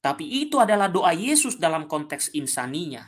Tapi itu adalah doa Yesus dalam konteks insaninya.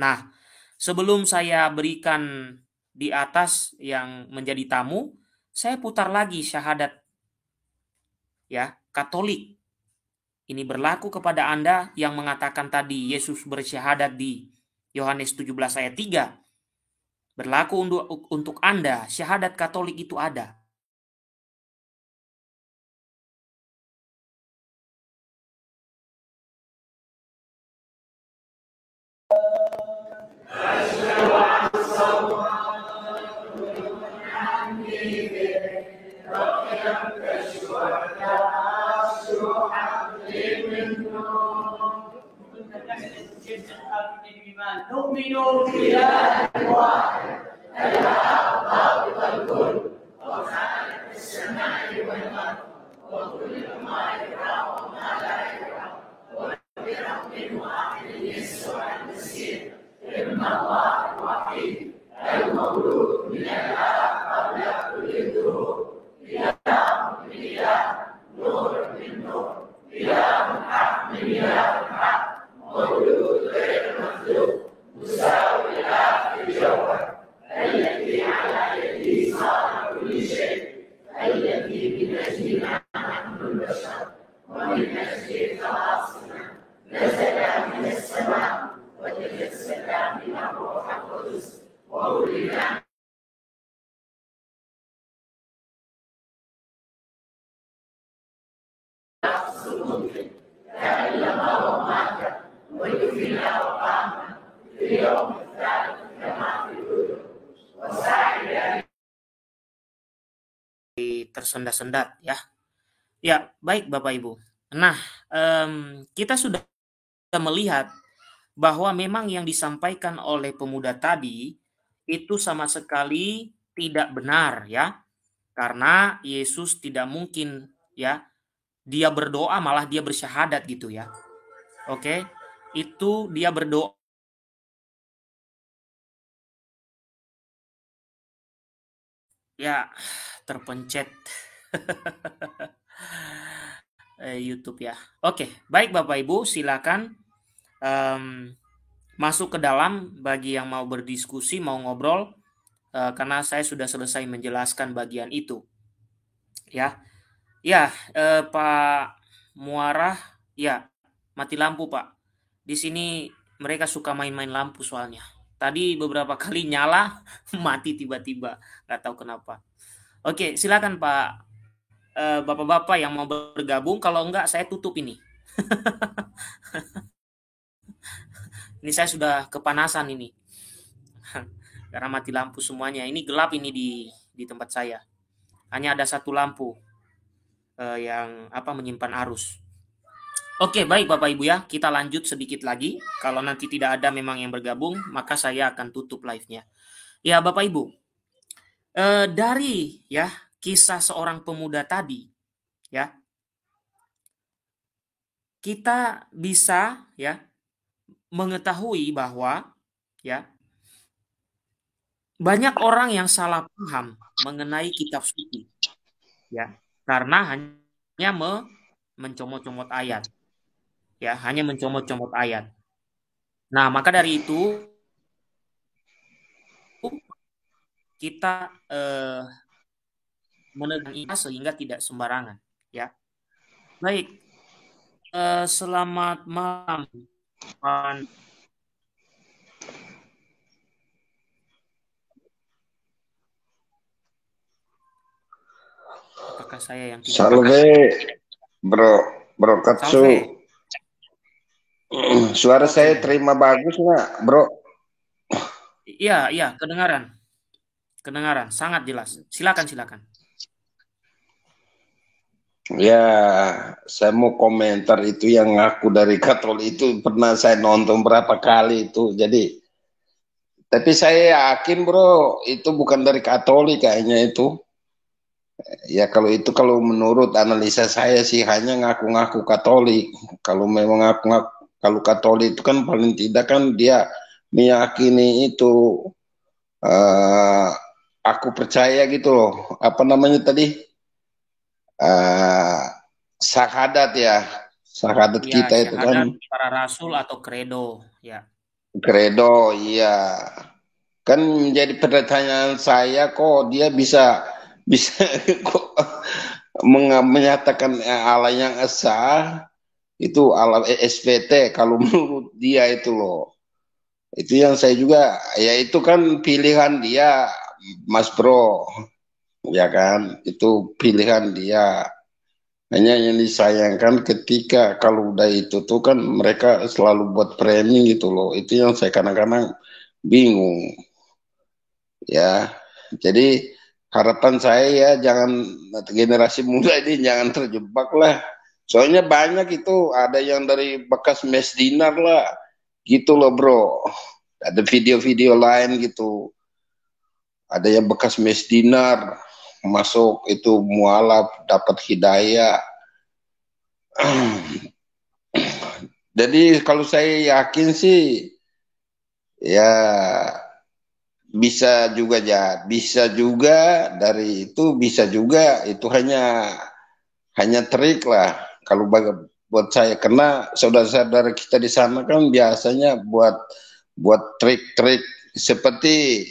Nah, sebelum saya berikan di atas yang menjadi tamu, saya putar lagi syahadat ya, Katolik. Ini berlaku kepada Anda yang mengatakan tadi Yesus bersyahadat di Yohanes 17 ayat 3. Berlaku untuk Anda, syahadat Katolik itu ada. Tersendat-sendat ya. Ya, baik Bapak Ibu. Nah, kita sudah melihat bahwa memang yang disampaikan oleh pemuda tadi itu sama sekali tidak benar ya. Karena Yesus tidak mungkin ya, dia berdoa malah dia bersyahadat gitu ya. Oke. Itu dia berdoa ya, terpencet YouTube ya. Oke, baik Bapak Ibu, silakan masuk ke dalam bagi yang mau berdiskusi, mau ngobrol, karena saya sudah selesai menjelaskan bagian itu. Ya, ya, Pak Muarah, ya, mati lampu Pak. Di sini mereka suka main-main lampu soalnya. Tadi beberapa kali nyala, mati tiba-tiba, nggak tahu kenapa. Oke, silakan Pak. Bapak-bapak yang mau bergabung, kalau enggak saya tutup ini. Ini saya sudah kepanasan ini. Karena mati lampu semuanya. Ini gelap ini di tempat saya. Hanya ada satu lampu yang menyimpan arus. Oke, baik Bapak Ibu ya, kita lanjut sedikit lagi. Kalau nanti tidak ada memang yang bergabung, maka saya akan tutup live-nya. Ya Bapak Ibu, dari ya kisah seorang pemuda tadi, ya kita bisa ya mengetahui bahwa ya banyak orang yang salah paham mengenai kitab suci, ya karena hanya mencomot-comot ayat, ya hanya mencomot-comot ayat. Nah, maka dari itu kita menegang ini sehingga tidak sembarangan, ya. Baik, selamat malam, Pak. Apakah saya yang tidak? Salve, bro Katsu. Salve. Suara saya terima bagus nggak, bro? Iya, kedengaran, sangat jelas. Silakan. Ya, saya mau komentar itu yang ngaku dari Katolik itu pernah saya nonton berapa kali itu. Jadi, tapi saya yakin bro, itu bukan dari Katolik kayaknya itu. Ya kalau menurut analisa saya sih hanya ngaku-ngaku Katolik. Kalau memang ngaku-ngaku, kalau Katolik itu kan paling tidak kan dia meyakini itu. Aku percaya gitu loh. Apa namanya tadi? Syahadat ya. syahadat Ya, kita itu kan syahadat para rasul atau credo. Ya, kredo, iya. Kan menjadi pertanyaan saya kok dia bisa bisa kok menyatakan Allah yang esa itu Allah SVT kalau menurut dia itu loh. Itu yang saya juga ya itu kan pilihan dia Mas Bro, ya kan? Itu pilihan dia. Hanya yang disayangkan ketika kalau udah itu tuh kan mereka selalu buat framing gitu loh. Itu yang saya kadang-kadang bingung ya. Jadi harapan saya ya jangan generasi muda ini jangan terjebak lah. Soalnya banyak itu ada yang dari bekas mes dinar lah. Gitu loh bro. Ada video-video lain gitu. Ada yang bekas mes dinar masuk itu mualaf dapat hidayah. Jadi kalau saya yakin sih ya bisa juga ya, bisa juga dari itu bisa juga itu hanya trik lah kalau buat saya karena saudara-saudara kita di sana kan biasanya buat buat trik-trik seperti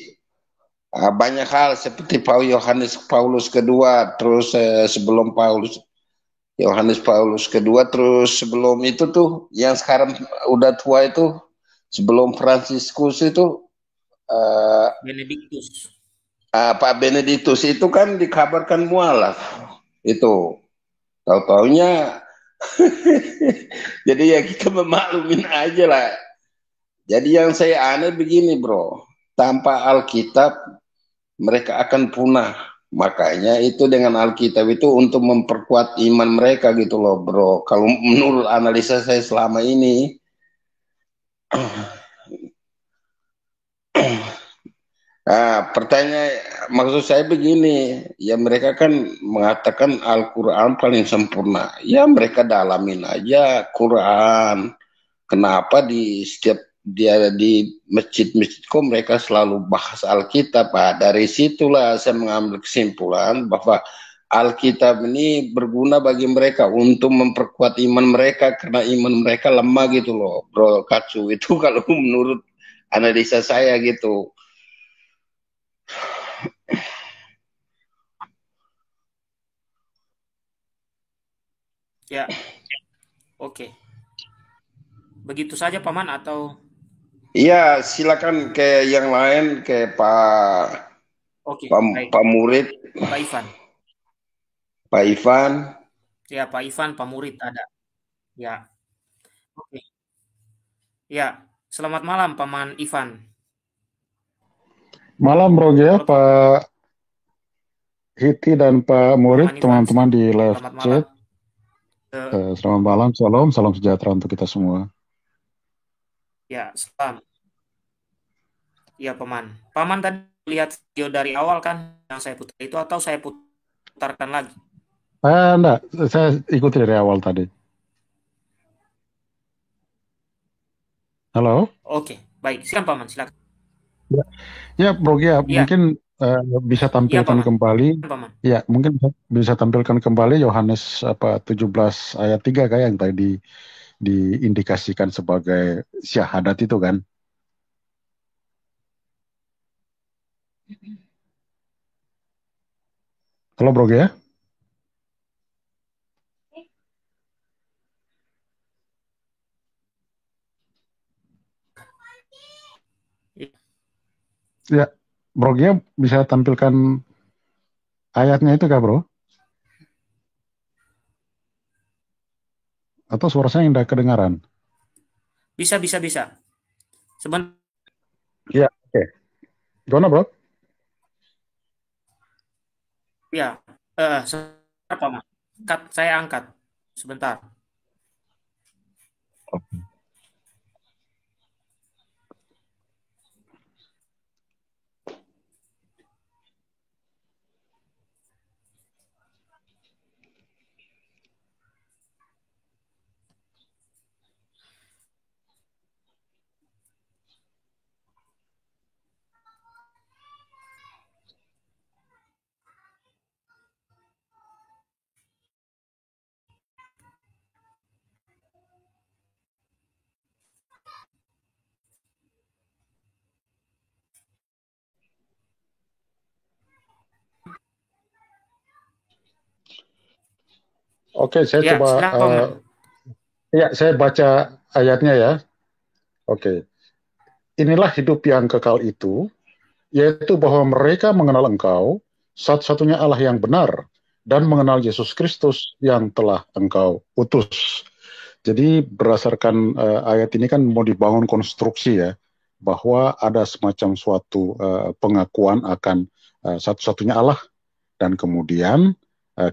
banyak hal seperti Paulus kedua terus sebelum Yohanes Paulus kedua terus sebelum itu tuh yang sekarang udah tua itu sebelum Fransiskus itu eh, Benediktus. Pak Benediktus itu kan dikabarkan mualaf itu tahu-taunya jadi ya kita memaklumin aja lah. Jadi yang saya aneh begini bro, tanpa Alkitab mereka akan punah. Makanya itu dengan Alkitab itu untuk memperkuat iman mereka gitu loh bro. Kalau menurut analisa saya selama ini, pertanyaan maksud saya begini, ya mereka kan mengatakan Al-Quran paling sempurna. Ya mereka dalamin aja Quran. Kenapa di setiap dia di masjid-masjid kok mereka selalu bahas Alkitab, Pak? Dari situlah saya mengambil kesimpulan bahwa Alkitab ini berguna bagi mereka untuk memperkuat iman mereka karena iman mereka lemah gitu loh, Bro Katsu. Itu kalau menurut analisa saya gitu. Ya, oke. Begitu saja Paman atau Iya, silakan ke yang lain ke oke, Pak, baik. Pak Murid, Pak Ivan. Pak Ivan. Ya, Pak Ivan, Pak Murid ada. Ya, oke. Ya, selamat malam Paman Ivan. Malam Bro ya, Halo Pak Hiti dan Pak Murid, Paman Ivan, teman-teman di live selamat malam. chat. Selamat malam, salam, salam sejahtera untuk kita semua. Ya, salam. Ya, Paman. Paman tadi lihat video dari awal kan yang saya putar itu atau saya putarkan lagi? Enggak, saya ikuti dari awal tadi. Halo? Oke, baik. Silakan Paman, silakan. Ya, ya Bro ya, Iya, mungkin bisa iya tampilkan Paman. kembali. Paman. Ya, mungkin bisa tampilkan kembali Yohanes 17 ayat 3 kayak yang tadi diindikasikan sebagai syahadat itu kan. Halo Bro ya? Ya, Bro ya bisa tampilkan ayatnya itu kah Bro? Atau suara saya yang tidak kedengaran? Bisa, bisa, bisa. Sebentar, Ya, oke. Gimana Bro? ya. Sebentar Paman. Saya angkat. Sebentar. Oke, saya Ya, coba, silakan. ya saya baca ayatnya ya. Oke, inilah hidup yang kekal itu, yaitu bahwa mereka mengenal Engkau, satu-satunya Allah yang benar, dan mengenal Yesus Kristus yang telah Engkau utus. Jadi berdasarkan ayat ini kan mau dibangun konstruksi ya, bahwa ada semacam suatu pengakuan akan satu-satunya Allah, dan kemudian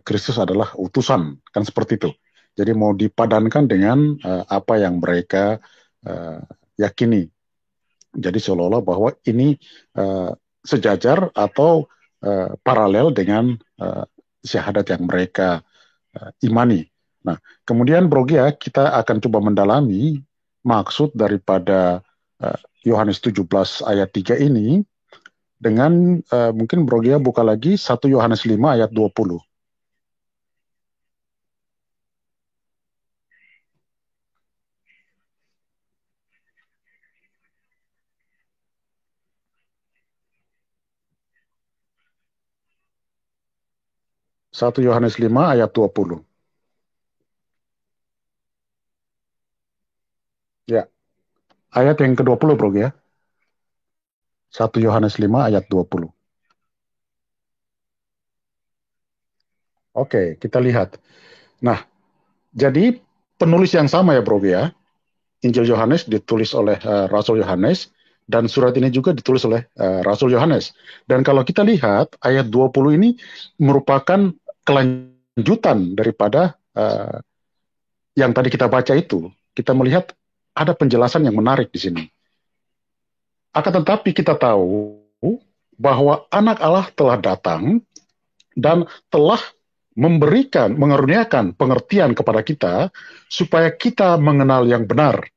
Kristus adalah utusan, kan seperti itu. Jadi mau dipadankan dengan apa yang mereka uh, yakini. Jadi seolah-olah bahwa ini uh, sejajar atau paralel dengan syahadat yang mereka imani. Nah, kemudian Bro Gia, kita akan coba mendalami maksud daripada Yohanes 17 ayat 3 ini dengan mungkin Bro Gia buka lagi 1 Yohanes 5 ayat 20. 1 Yohanes 5 ayat 20. Ya, ayat yang ke-20 Bro ya. 1 Yohanes 5 ayat 20. Oke, kita lihat. Nah, jadi penulis yang sama ya Bro ya. Injil Yohanes ditulis oleh Rasul Yohanes dan surat ini juga ditulis oleh Rasul Yohanes. Dan kalau kita lihat ayat 20 ini merupakan kelanjutan daripada yang tadi kita baca itu. Kita melihat ada penjelasan yang menarik di sini. Akan tetapi kita tahu bahwa anak Allah telah datang dan telah memberikan, mengaruniakan pengertian kepada kita supaya kita mengenal yang benar.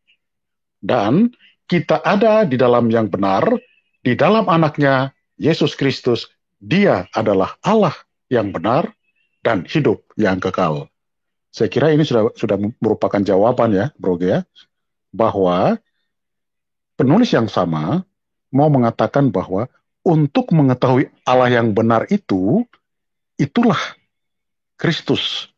Dan kita ada di dalam yang benar, di dalam anaknya, Yesus Kristus. Dia adalah Allah yang benar dan hidup yang kekal. Saya kira ini sudah merupakan jawaban ya, Bro ya, bahwa penulis yang sama mau mengatakan bahwa untuk mengetahui Allah yang benar itu, itulah Kristus.